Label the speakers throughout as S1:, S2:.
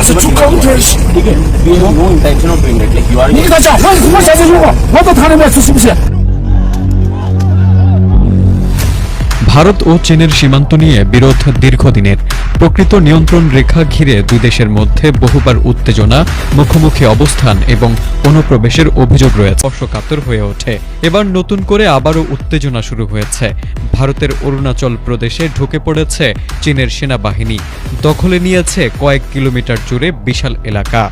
S1: 是出口就是。
S2: ठीक है we have no intention of doing that like you are
S1: 你跟他讲，我现在如果我到他那边去，是不是？
S3: Bharat ও চীনের সীমান্ত নিয়ে বিরোধ দীর্ঘদিনের। প্রকৃত নিয়ন্ত্রণ রেখা ঘিরে দুই দেশের মধ্যে বহুবার উত্তেজনা, মুখোমুখি অবস্থান এবং অনুপ্রবেশের অভিযোগ রয়েছে। স্পর্শকাতর হয়ে ওঠে। এবার নতুন করে আবারও উত্তেজনা শুরু হয়েছে। ভারতের অরুণাচল প্রদেশে ঢুকে পড়েছে চীনের সেনাবাহিনী। দখলে নিয়েছে কয়েক কিলোমিটার জুড়ে বিশাল এলাকা।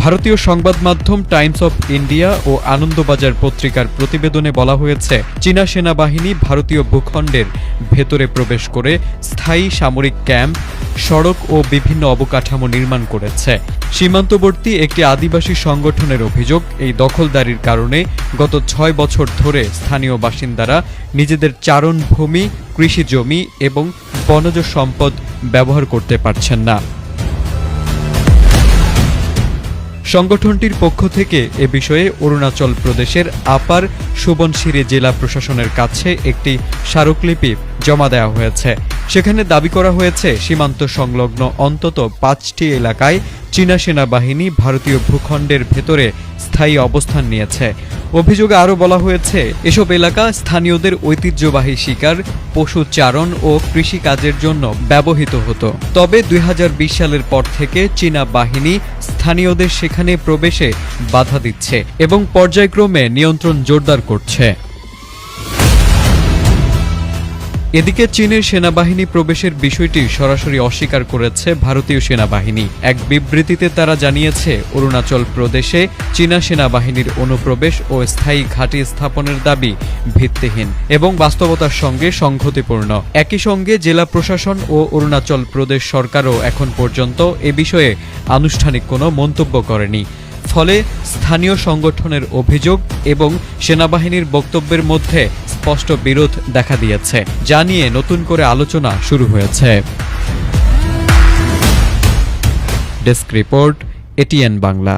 S3: ভারতীয় সংবাদ মাধ্যম টাইমস অফ ইন্ডিয়া ও আনন্দবাজার পত্রিকার প্রতিবেদনে বলা হয়েছে, চীনা সেনাবাহিনী ভারতীয় ভূখণ্ডের ভেতরে প্রবেশ করে স্থায়ী সামরিক ক্যাম্প, সড়ক ও বিভিন্ন অবকাঠামো নির্মাণ করেছে। সীমান্তবর্তী একটি আদিবাসী সংগঠনের অভিযোগ, এই দখলদারির কারণে গত ৬ বছর ধরে স্থানীয় বাসিন্দারা নিজেদের চারণভূমি, কৃষি জমি এবং বনজ সম্পদ ব্যবহার করতে পারছেন না। সংগঠনটির পক্ষ থেকে এ বিষয়ে অরুণাচল প্রদেশের আপার সুবনশিরি জেলা প্রশাসনের কাছে একটি স্মারকলিপি জমা দেওয়া হয়েছে। সেখানে দাবি করা হয়েছে, সীমান্ত সংলগ্ন অন্তত ৫টি এলাকায় চীনা সেনাবাহিনী ভারতীয় ভূখণ্ডের ভেতরে স্থায়ী অবস্থান নিয়েছে। অভিযোগে আরও বলা হয়েছে, এসব এলাকা স্থানীয়দের ঐতিহ্যবাহী শিকার, পশু চারণ ও কৃষিকাজের জন্য ব্যবহৃত হতো। তবে ২০২০ সালের পর থেকে চীনা বাহিনী স্থানীয়দের সেখানে প্রবেশে বাধা দিচ্ছে এবং পর্যায়ক্রমে নিয়ন্ত্রণ জোরদার করছে। এদিকে চীনের সেনাবাহিনী প্রবেশের বিষয়টি সরাসরি অস্বীকার করেছে ভারতীয় সেনাবাহিনী। এক বিবৃতিতে তারা জানিয়েছে, অরুণাচল প্রদেশে চীনা সেনাবাহিনীর অনুপ্রবেশ ও স্থায়ী ঘাঁটি স্থাপনের দাবি ভিত্তিহীন এবং বাস্তবতার সঙ্গে সংগতিপূর্ণ। একই সঙ্গে জেলা প্রশাসন ও অরুণাচল প্রদেশ সরকারও এখন পর্যন্ত এ বিষয়ে আনুষ্ঠানিক কোনো মন্তব্য করেনি। ফলে স্থানীয় সংগঠনের অভিযোগ এবং সেনাবাহিনীর বক্তব্যের মধ্যে স্পষ্ট বিরোধ দেখা দিয়েছে, যা নিয়ে নতুন করে আলোচনা শুরু হয়েছে। Desk report, ATN Bangla.